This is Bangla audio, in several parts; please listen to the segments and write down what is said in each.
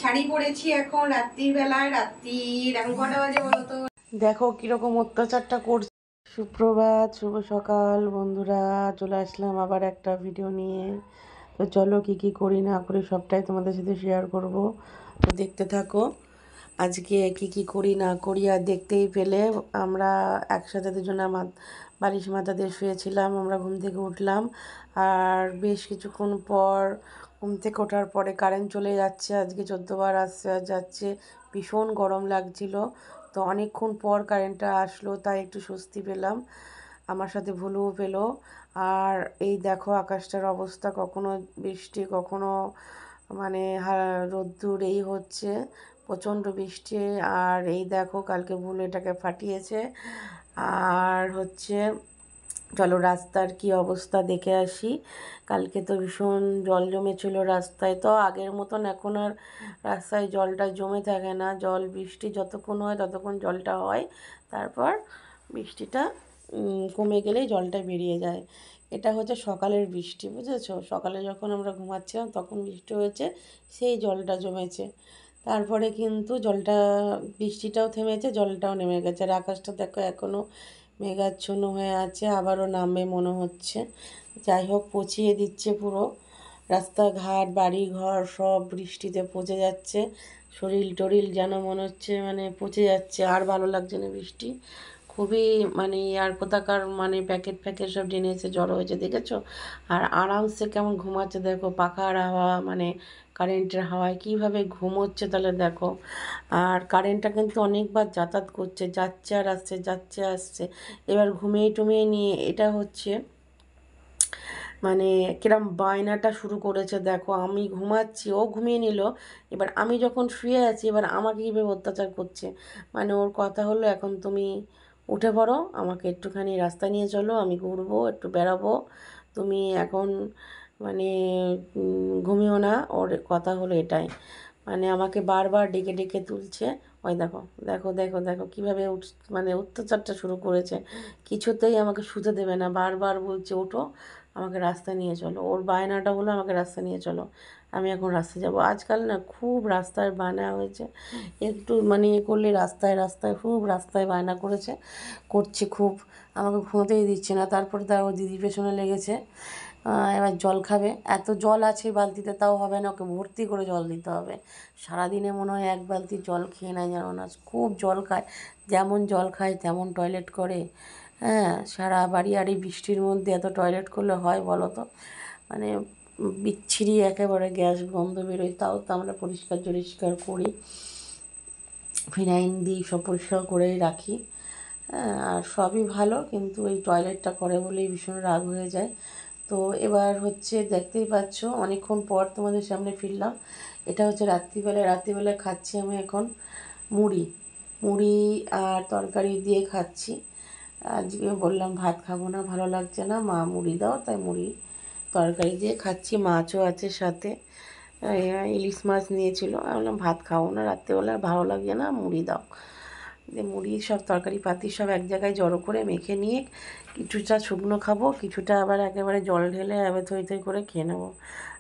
শাড়ি পরেছি এখন রাত্রির বেলায়। এখন কটা বাজে বলো তো? দেখো কিরকম অত্যাচারটা করছে। সুপ্রভাত, শুভ সকাল বন্ধুরা, চলে আসলাম আবার একটা ভিডিও নিয়ে। তো চলো কি কি করি না করি সবটাই তোমাদের সাথে শেয়ার করব। তো দেখতে থাকো আজকে কি কি করি না করি। আর দেখতেই পেলে আমরা একসাথে দুজনে বালিশ মাথা দিয়ে শুয়েছিলাম। আমরা ঘুম থেকে উঠলাম আর বেশ কিছুক্ষণ পর ঘুম থেকে ওঠার পরে কারেন্ট চলে যাচ্ছে। আজকে 14 বার আসছে আর যাচ্ছে। ভীষণ গরম লাগছিল। তো অনেকক্ষণ পর কারেন্টটা আসলো, তাই একটু স্বস্তি পেলাম। আমার সাথে ভুলুও পেলো। আর এই দেখো আকাশটার অবস্থা, কখনো বৃষ্টি কখনো মানে রোদ্দুর, এই হচ্ছে প্রচণ্ড বৃষ্টি। আর এই দেখো কালকে ভুল এটাকে ফাটিয়েছে। আর হচ্ছে চলো রাস্তার কি অবস্থা দেখে আসি। কালকে তো ভীষণ জল জমেছিল রাস্তায়। তো আগের মতন এখন আর রাস্তায় জলটা জমে থাকে না। বৃষ্টি যতক্ষণ হয় ততক্ষণ জলটা হয়, তারপর বৃষ্টিটা কমে গেলেই জলটা বেরিয়ে যায়। এটা হচ্ছে সকালের বৃষ্টি, বুঝেছো? সকালে যখন আমরা ঘুমাচ্ছিলাম তখন বৃষ্টি হয়েছে, সেই জলটা জমেছে। তারপরে কিন্তু বৃষ্টিটাও থেমেছে, জলটাও নেমে গেছে। আর আকাশটা দেখো এখনও মেঘাচ্ছন্ন হয়ে আছে, আবারও নামবে মনে হচ্ছে। যাই হোক, পচিয়ে দিচ্ছে পুরো রাস্তাঘাট, বাড়ি ঘর সব বৃষ্টিতে পচে যাচ্ছে। শরীর টরিল যেন মনে হচ্ছে পচে যাচ্ছে। আর ভালো লাগছে না বৃষ্টি। খুবই আর কোথাকার প্যাকেট ফ্যাকেট সব জেনে এসে জড়ো হয়েছে, দেখেছো? আর আরামসে কেমন ঘুমাচ্ছে দেখো, পাখার হাওয়া কারেন্টের হাওয়ায় কীভাবে ঘুমোচ্ছে তাহলে দেখো। আর কারেন্টটা কিন্তু অনেকবার যাতায়াত করছে, যাচ্ছে আর আসছে, যাচ্ছে আসছে। এবার ঘুমিয়ে টুমিয়ে নিয়ে এটা হচ্ছে কিরম বায়নাটা শুরু করেছে দেখো। আমি ঘুমাচ্ছি, ও ঘুমিয়ে নিল, এবার আমি যখন শুয়ে আছি এবার আমাকে কীভাবে অত্যাচার করছে। ওর কথা হলো, এখন তুমি উঠে পড়ো, আমাকে একটুখানি রাস্তা নিয়ে চলো, আমি ঘুরবো, একটু বেরাবো। তুমি এখন ঘুমিও না। ওর কথা হলো এটাই। আমাকে বারবার ডেকে ডেকে তুলছে। ওই দেখো দেখো দেখো দেখো কীভাবে অত্যাচারটা শুরু করেছে। কিছুতেই আমাকে শুতে দেবে না, বারবার বলছে ওঠো, আমাকে রাস্তা নিয়ে চলো। ওর বায়নাটা হলো আমাকে রাস্তা নিয়ে চলো, আমি এখন রাস্তায় যাব। আজকাল না খুব রাস্তায় বায়না হয়েছে, একটু করলে রাস্তায় রাস্তায় খুব রাস্তায় বায়না করছে খুব। আমাকে ঘুমোতেই দিচ্ছে না। তারপরে তার ও দিদির পেছনে লেগেছে। এবার জল খাবে, এত জল আছে বালতিতে, তাও হবে না, ওকে ভর্তি করে জল দিতে হবে। সারাদিনে মনে হয় 1 বালতি জল খেয়ে নেয়, জানো না? খুব জল খায়, যেমন জল খায় তেমন টয়লেট করে। হ্যাঁ, সারা বাড়ি। আর এই বৃষ্টির মধ্যে এত টয়লেট করলে হয় বলো তো? মানে বিচ্ছিরি একেবারে গ্যাস গন্ধ বেরোয়। তাও তো আমরা পরিষ্কার টরিষ্কার করি, ফিনাইল দিই, সব পরিষ্কার করেই রাখি। হ্যাঁ, আর সবই ভালো, কিন্তু এই টয়লেটটা করে বলেই ভীষণ রাগ হয়ে যায়। তো এবার হচ্ছে দেখতেই পাচ্ছ অনেকক্ষণ পর তোমাদের সামনে ফিরলাম। এটা হচ্ছে রাত্রিবেলায় খাচ্ছি আমি এখন মুড়ি মুড়ি আর তরকারি দিয়ে খাচ্ছি। আজকে বললাম ভাত খাবো না, ভালো লাগছে না, মা মুড়ি দাও, তাই মুড়ি তরকারি দিয়ে খাচ্ছি। মাছও আছে সাথে, ইলিশ মাছ নিয়েছিল। আমি বললাম ভাত খাবো না রাত্রেবেলা, ভালো লাগছে না, মুড়ি দাও। দিয়ে মুড়ি সব তরকারি পাতি সব এক জায়গায় জড়ো করে মেখে নিয়ে কিছুটা শুকনো খাবো, কিছুটা আবার একেবারে জল ঢেলে এবার থই থই করে খেয়ে নেবো।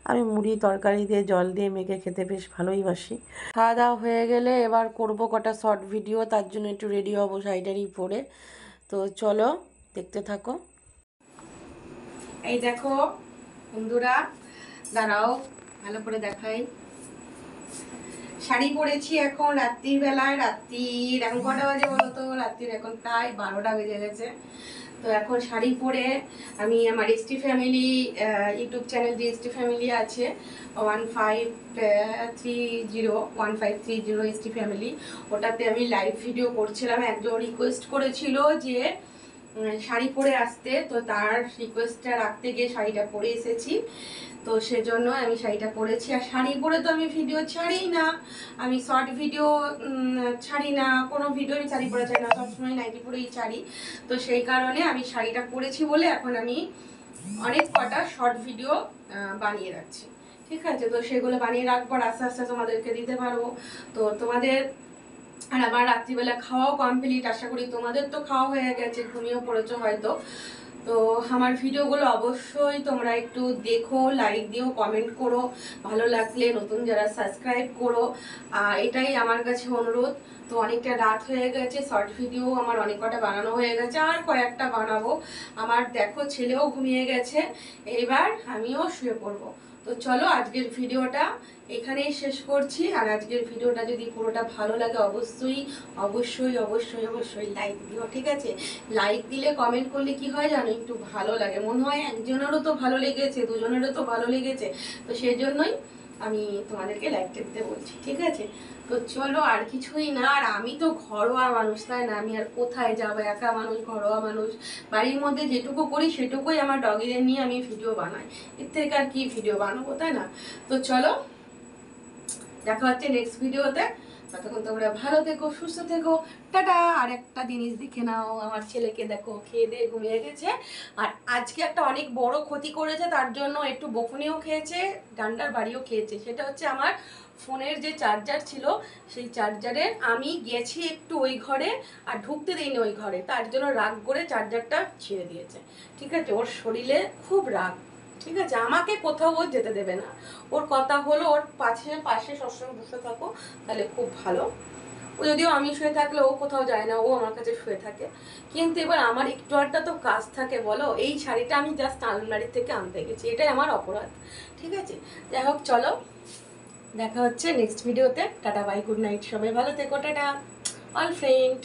আমি মুড়ি তরকারি দিয়ে জল দিয়ে মেখে খেতে বেশ ভালোই বাসি। খাওয়া দাওয়া হয়ে গেলে এবার করব কটা শর্ট ভিডিও, তার জন্য একটু রেডি হবো শাড়ি পরে। তো চলো দেখতে থাকো। এই দেখো বন্ধুরা, দাঁড়াও ভালো করে দেখাই। শাড়ি পরেছি এখন রাত্রির বেলায়। এখন কটা বাজে বলো তো? রাত্রির এখন প্রায় 12টা বেজে গেছে। তো এখন শাড়ি পরে আমি আমার এসটি ফ্যামিলি ইউটিউব চ্যানেল যে এসটি ফ্যামিলি আছে, 1530 এসটি ফ্যামিলি, ওটাতে আমি লাইভ ভিডিও করছিলাম। একজন রিকোয়েস্ট করেছিল যে শাড়ি পরে আসতে, তো তার রিকোয়েস্টটা রাখতে গিয়ে শাড়িটা পরে এসেছি। তো সেজন্য আমি শাড়িটা পরেছি। আর শাড়ি পরে তো আমি ভিডিও ছাড়ি না, আমি শর্ট ভিডিও ছাড়ি না, কোনো ভিডিও আমি শাড়ি পরে ছাড়ি না, সবসময় নাইটি পরেই ছাড়ি। তো সেই কারণে আমি শাড়িটা পরেছি বলে এখন আমি অনেক কটা শর্ট ভিডিও বানিয়ে রাখছি। ঠিক আছে, তো সেগুলো বানিয়ে রাখবো, আস্তে আস্তে তোমাদেরকে দিতে পারবো। তো তোমাদের আর আমার রাত্রিবেলা খাওয়াও কমপ্লিট। আশা করি তোমাদের তো খাওয়া হয়ে গেছে, ঘুমিয়েও পড়েছো হয়তো। তো আমার ভিডিওগুলো অবশ্যই তোমরা একটু দেখো, লাইক দিও, কমেন্ট করো, ভালো লাগলে নতুন যারা সাবস্ক্রাইব করো, এটাই আমার কাছে অনুরোধ। তো অনেকটা রাত হয়ে গেছে, শর্ট ভিডিও আমার অনেক কটা বানানো হয়ে গেছে, আর কয়েকটা বানাবো। আমার দেখো ছেলেও ঘুমিয়ে গেছে, এবার আমিও শুয়ে পড়বো। তো চলো আজকের ভিডিওটা এখানেই শেষ করছি। আর আজকের ভিডিওটা যদি পুরোটা ভালো লাগে অবশ্যই অবশ্যই অবশ্যই অবশ্যই লাইক দিও, ঠিক আছে? লাইক দিলে, কমেন্ট করলে কি হয় জানো, একটু ভালো লাগে, মনে হয় একজনেরও তো ভালো লেগেছে, দুজনেরও তো ভালো লেগেছে। তো সেই জন্যই আমি তোমাদেরকে লাইকটা দিতে বলছি, ঠিক আছে? তো চলো, আর কিছুই না। আর আমি তো ঘরোয়া মানুষ, তাই না? আমি আর কোথায় যাবো, একা মানুষ, ঘরোয়া মানুষ। বাড়ির মধ্যে যেটুকু করি সেটুকুই আমার ডগিদের নিয়ে আমি ভিডিও বানাই, এর থেকে আর কি ভিডিও বানাবো, তাই না? তো চলো, দেখা হচ্ছে নেক্সট ভিডিওতে। ততক্ষণ তোমরা ভালো থেকো, সুস্থ থেকো, টাটা। আর একটা জিনিস দেখে নাও, আমার ছেলেকে দেখো খেয়ে দিয়ে ঘুমিয়ে গেছে। আর আজকে একটা অনেক বড় ক্ষতি করেছে, তার জন্য একটু বকুনিও খেয়েছে, ডান্ডার বাড়িও খেয়েছে। সেটা হচ্ছে আমার ফোনের যে চার্জার ছিল, সেই চার্জারের আমি গেছি একটু ওই ঘরে, আর ঢুকতে দিইনি ওই ঘরে, তার জন্য রাগ করে চার্জারটা ছেড়ে দিয়েছে, ঠিক আছে? ওর শরীরে খুব রাগ, ঠিক আছে? আমাকে কোথাও ও যেতে দেবে না। ওর কথা হলো ওর পাশে পাশে সবসময় বসে থাকো, তাহলে খুব ভালো। ও যদিও আমি শুয়ে থাকলে ও কোথাও যায় না, ও আমার কাছে শুয়ে থাকে। কিন্তু এবার আমার একটু আধটা তো কাজ থাকে, বলো? এই শাড়িটা আমি জাস্ট আলমারি থেকে আনতে গেছি, এটাই আমার অপরাধ, ঠিক আছে? যাই হোক, চলো দেখা হচ্ছে নেক্সট ভিডিওতে। টাটা, বাই, গুড নাইট, সবাই ভালো থেকো, টাটা অল ফ্রেন্ড।